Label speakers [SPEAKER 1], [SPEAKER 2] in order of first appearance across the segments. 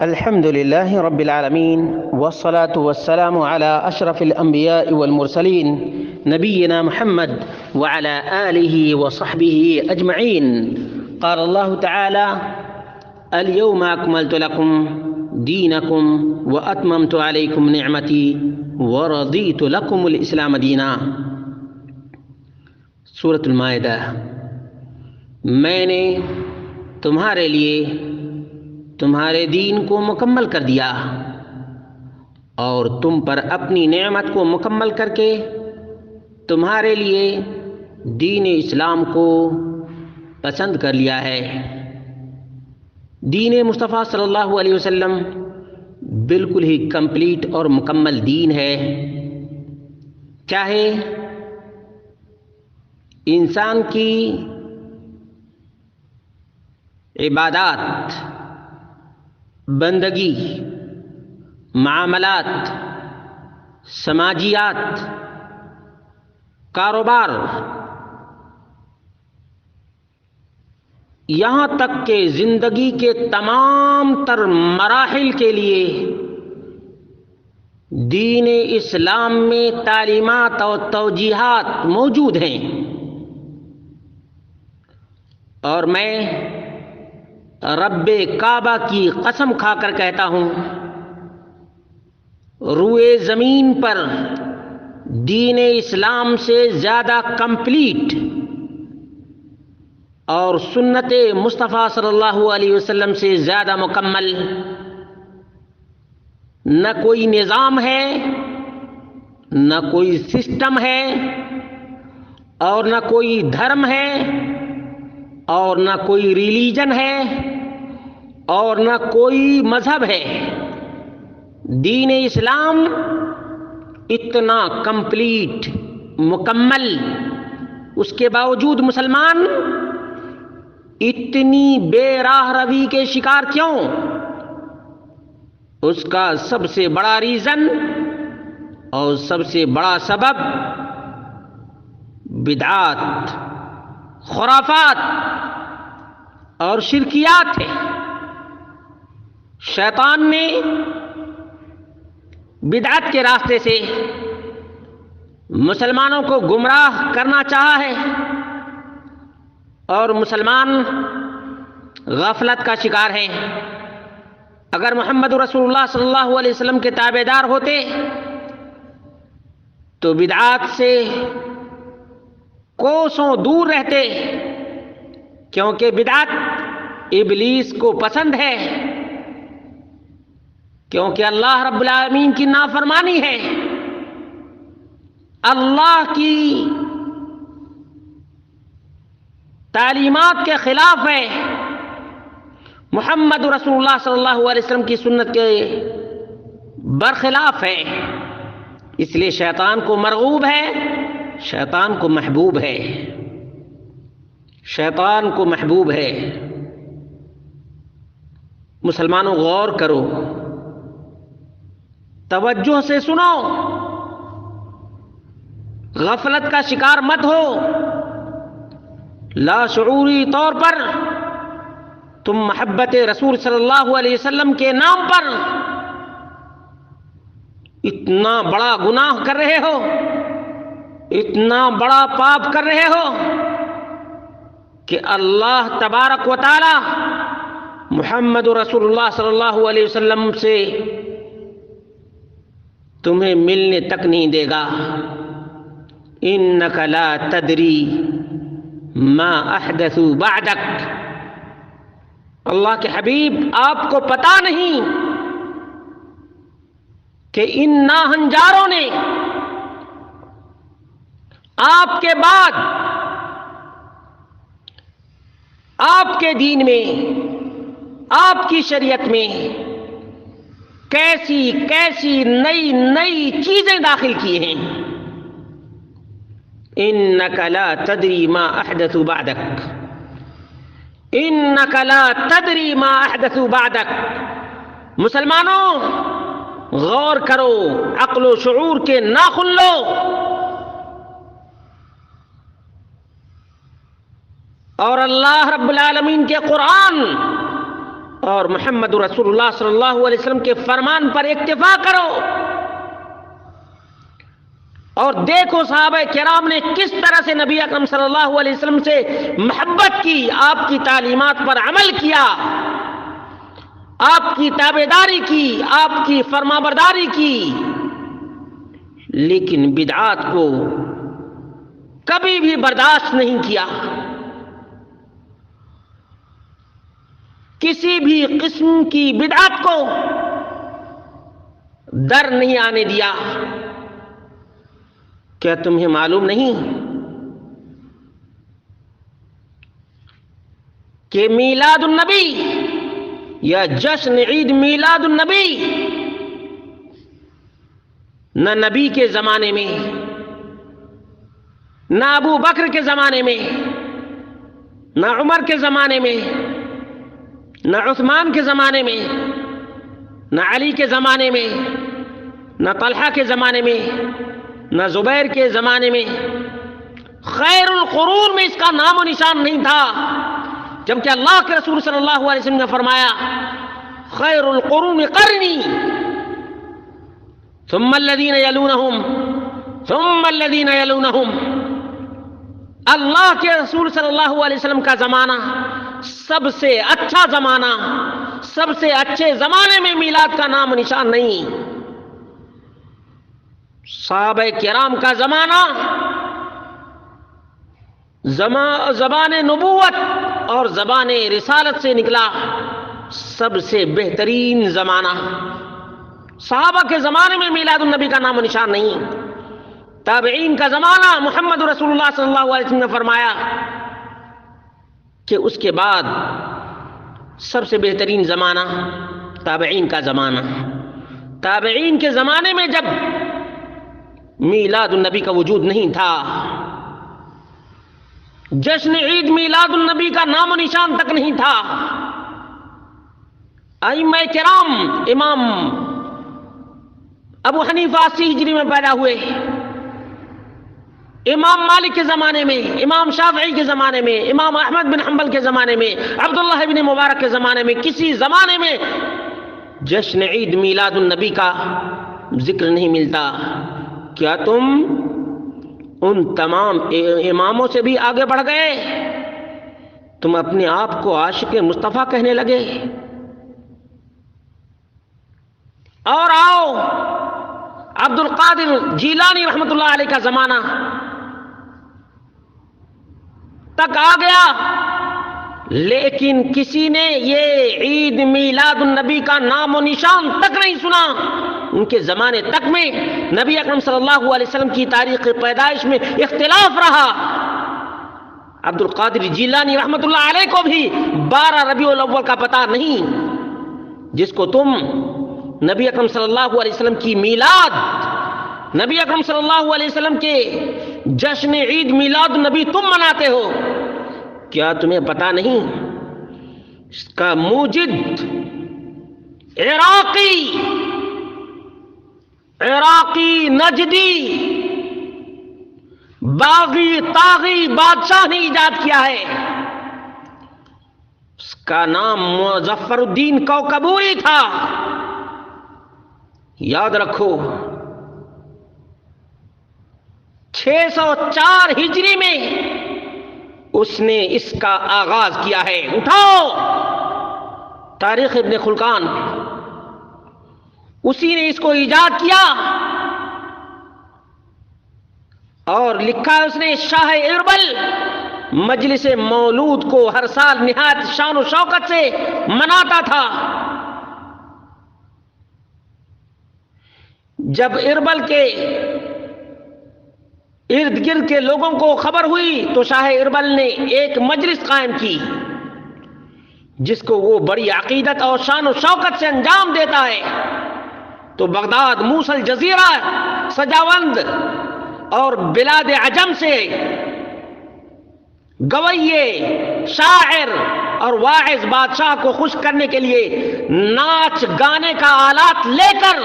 [SPEAKER 1] الحمد لله رب العالمين والصلاة والسلام على أشرف الأنبياء والمرسلين نبينا محمد وعلى آله وصحبه أجمعين. قال الله تعالى: اليوم أكملت لكم دينكم وأتممت عليكم نعمتي ورضيت لكم الإسلام دينا. سورۃ المائدہ. میں نے تمہارے لیے تمہارے دین کو مکمل کر دیا اور تم پر اپنی نعمت کو مکمل کر کے تمہارے لیے دین اسلام کو پسند کر لیا ہے. دین مصطفیٰ صلی اللہ علیہ وسلم بالکل ہی کمپلیٹ اور مکمل دین ہے. چاہے انسان کی عبادات، بندگی، معاملات، سماجیات، کاروبار، یہاں تک کہ زندگی کے تمام تر مراحل کے لیے دین اسلام میں تعلیمات اور توجیہات موجود ہیں. اور میں رب کعبہ کی قسم کھا کر کہتا ہوں، روئے زمین پر دین اسلام سے زیادہ کمپلیٹ اور سنت مصطفیٰ صلی اللہ علیہ وسلم سے زیادہ مکمل نہ کوئی نظام ہے، نہ کوئی سسٹم ہے، اور نہ کوئی دھرم ہے، اور نہ کوئی ریلیجن ہے، اور نہ کوئی مذہب ہے. دین اسلام اتنا کمپلیٹ، مکمل، اس کے باوجود مسلمان اتنی بے راہ روی کے شکار کیوں؟ اس کا سب سے بڑا ریزن اور سب سے بڑا سبب بدعات، خرافات اور شرکیات ہے. شیطان نے بدعت کے راستے سے مسلمانوں کو گمراہ کرنا چاہا ہے اور مسلمان غفلت کا شکار ہیں. اگر محمد رسول اللہ صلی اللہ علیہ وسلم کے تابع دار ہوتے تو بدعات سے کوسوں دور رہتے، کیونکہ بدعت ابلیس کو پسند ہے، کیونکہ اللہ رب العالمین کی نافرمانی ہے، اللہ کی تعلیمات کے خلاف ہے، محمد رسول اللہ صلی اللہ علیہ وسلم کی سنت کے برخلاف ہے. اس لیے شیطان کو مرغوب ہے، شیطان کو محبوب ہے، شیطان کو محبوب ہے. مسلمانوں غور کرو، توجہ سے سنو، غفلت کا شکار مت ہو. لاشعوری طور پر تم محبت رسول صلی اللہ علیہ وسلم کے نام پر اتنا بڑا گناہ کر رہے ہو، اتنا بڑا پاپ کر رہے ہو کہ اللہ تبارک و تعالی محمد رسول اللہ صلی اللہ علیہ وسلم سے تمہیں ملنے تک نہیں دے گا. انک لا تدری ما احدثوا بعدک. اللہ کے حبیب، آپ کو پتا نہیں کہ ان ناہنجاروں نے آپ کے بعد آپ کے دین میں، آپ کی شریعت میں کیسی کیسی نئی نئی چیزیں داخل کی ہیں. انک لا تدری ما احدثوا بعدک، انک لا تدری ما احدثوا بعدک. مسلمانوں غور کرو، عقل و شعور کے ناخن لو. اور اللہ رب العالمین کے قرآن اور محمد رسول اللہ صلی اللہ علیہ وسلم کے فرمان پر اکتفا کرو. اور دیکھو صحابہ کرام نے کس طرح سے نبی اکرم صلی اللہ علیہ وسلم سے محبت کی، آپ کی تعلیمات پر عمل کیا، آپ کی تابعداری کی، آپ کی فرمانبرداری کی، لیکن بدعات کو کبھی بھی برداشت نہیں کیا. کسی بھی قسم کی بدعت کو در نہیں آنے دیا. کیا تمہیں معلوم نہیں کہ میلاد النبی یا جشن عید میلاد النبی نہ نبی کے زمانے میں، نہ ابو بکر کے زمانے میں، نہ عمر کے زمانے میں، نہ عثمان کے زمانے میں، نہ علی کے زمانے میں، نہ طلحہ کے زمانے میں، نہ زبیر کے زمانے میں، خیر القرون میں اس کا نام و نشان نہیں تھا. جبکہ اللہ کے رسول صلی اللہ علیہ وسلم نے فرمایا خیر القرون قرنی ثم الذین یلونہم ثم الذین یلونہم. اللہ کے رسول صلی اللہ علیہ وسلم کا زمانہ سب سے اچھا زمانہ، سب سے اچھے زمانے میں میلاد کا نام و نشان نہیں. صحابہ کرام کا زمانہ زبان نبوت اور زبان رسالت سے نکلا سب سے بہترین زمانہ. صحابہ کے زمانے میں میلاد النبی کا نام و نشان نہیں. تابعین کا زمانہ محمد رسول اللہ صلی اللہ علیہ وسلم نے فرمایا کہ اس کے بعد سب سے بہترین زمانہ تابعین کا زمانہ. تابعین کے زمانے میں جب میلاد النبی کا وجود نہیں تھا، جشن عید میلاد النبی کا نام و نشان تک نہیں تھا. ائمہ کرام امام ابو حنیفہ 80 ہجری میں پیدا ہوئے، امام مالک کے زمانے میں، امام شافعی کے زمانے میں، امام احمد بن حنبل کے زمانے میں، عبداللہ بن مبارک کے زمانے میں، کسی زمانے میں جشن عید میلاد النبی کا ذکر نہیں ملتا. کیا تم ان تمام اماموں سے بھی آگے بڑھ گئے؟ تم اپنے آپ کو عاشق مصطفیٰ کہنے لگے؟ اور آؤ عبد القادر جیلانی رحمت اللہ علیہ کا زمانہ تک آ گیا، لیکن کسی نے یہ عید میلاد النبی کا نام و نشان تک نہیں سنا. ان کے زمانے تک میں نبی اکرم صلی اللہ علیہ وسلم کی تاریخ پیدائش میں اختلاف رہا. عبد القادر جیلانی رحمت اللہ علیہ کو بھی 12 ربیع الاول کا پتہ نہیں، جس کو تم نبی اکرم صلی اللہ علیہ وسلم کی میلاد، نبی اکرم صلی اللہ علیہ وسلم کے جشن عید میلاد النبی تم مناتے ہو. کیا تمہیں پتہ نہیں اس کا موجد عراقی نجدی باغی طاغی بادشاہ نے ایجاد کیا ہے؟ اس کا نام مظفر الدین کوکبوری تھا. یاد رکھو 604 ہجری میں اس نے اس کا آغاز کیا ہے. اٹھاؤ تاریخ ابن خلقان، اسی نے اس کو ایجاد کیا اور لکھا اس نے شاہ اربل مجلس مولود کو ہر سال نہایت شان و شوکت سے مناتا تھا. جب اربل کے ارد گرد کے لوگوں کو خبر ہوئی تو شاہ اربل نے ایک مجلس قائم کی جس کو وہ بڑی عقیدت اور شان و شوکت سے انجام دیتا ہے. تو بغداد، موصل، جزیرہ، سجاوند اور بلاد عجم سے گویے، شاعر اور واعظ بادشاہ کو خوش کرنے کے لیے ناچ گانے کا آلات لے کر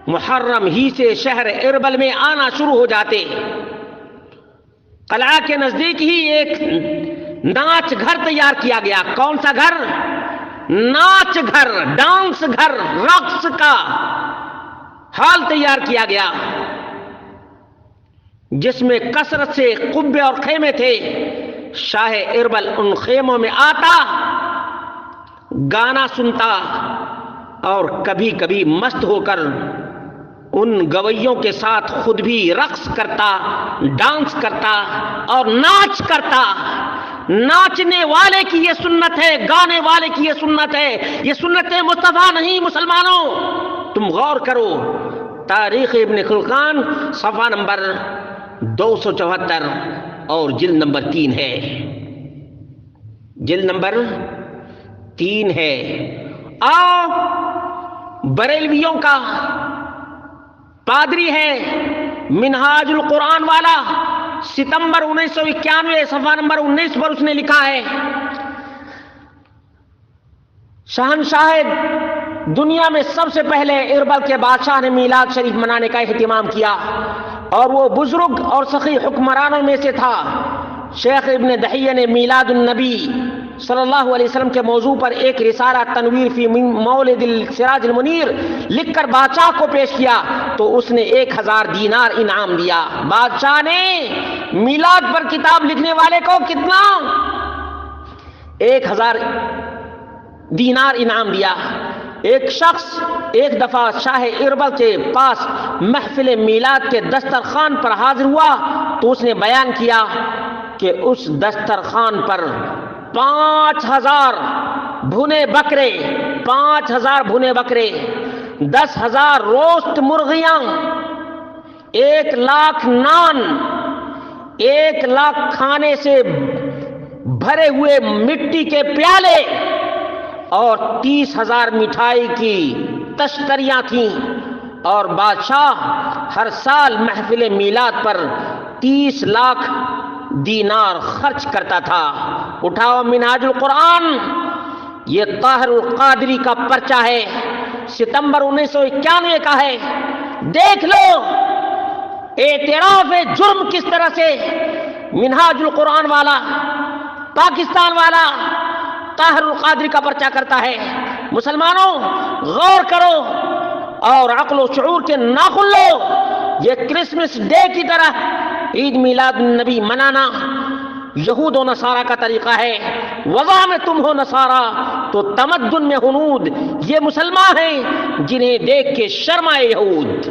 [SPEAKER 1] محرم ہی سے شہر اربل میں آنا شروع ہو جاتے. قلعہ کے نزدیک ہی ایک ناچ گھر تیار کیا گیا. کون سا گھر؟ ناچ گھر، ڈانس گھر، رقص کا حال تیار کیا گیا، جس میں کثرت سے قبے اور خیمے تھے۔ شاہ اربل ان خیموں میں آتا، گانا سنتا اور کبھی کبھی مست ہو کر ان گویوں کے ساتھ خود بھی رقص کرتا، ڈانس کرتا اور ناچ کرتا۔ ناچنے والے کی یہ سنت ہے، گانے والے کی یہ سنت ہے، یہ سنت مصطفیٰ نہیں مسلمانوں۔ تم غور کرو، تاریخ ابن خلقان صفحہ نمبر 274 اور جلد نمبر 3 ہے، جلد نمبر 3 ہے۔ بریلویوں کا پادری ہے منہاج القرآن والا، ستمبر 1991 صفحہ نمبر 19 پر اس نے لکھا ہے، شہنشاہ دنیا میں سب سے پہلے اربل کے بادشاہ نے میلاد شریف منانے کا اہتمام کیا، اور وہ بزرگ اور سخی حکمرانوں میں سے تھا۔ شیخ ابن دہیہ نے میلاد النبی صلی اللہ علیہ وسلم کے موضوع پر ایک رسالہ تنویر فی مولد السراج المنیر لکھ کر بادشاہ کو پیش کیا تو اس نے 1000 دینار انعام دیا۔ بادشاہ نے میلاد پر کتاب لکھنے والے کو کتنا؟ 1000 دینار انعام دیا۔ ایک شخص ایک دفعہ شاہ اربل کے پاس محفل میلاد کے دسترخوان پر حاضر ہوا تو اس نے بیان کیا کہ اس دسترخوان پر 5000 بھنے بکرے، 5000 بھنے بکرے، 10,000 روسٹ مرغیاں، 1 لاکھ نان، 1 لاکھ کھانے سے بھرے ہوئے مٹی کے پیالے اور 30,000 مٹھائی کی تشتریاں تھیں، اور بادشاہ ہر سال محفل میلاد پر 30 لاکھ دینار خرچ کرتا تھا۔ اٹھاؤ منہاج القرآن، یہ طاہر القادری کا پرچہ ہے، ستمبر 1991 کا ہے، دیکھ لو اعتراف جرم کس طرح سے منہاج القرآن والا، پاکستان والا طاہر القادری کا پرچہ کرتا ہے۔ مسلمانوں غور کرو اور عقل و شعور کے ناخن لو۔ یہ کرسمس ڈے کی طرح عید میلاد النبی منانا یہود و نصارہ کا طریقہ ہے۔ وضع میں تم ہو نصارہ تو تمدن میں ہنود، یہ مسلمان ہیں جنہیں دیکھ کے شرمائے یہود۔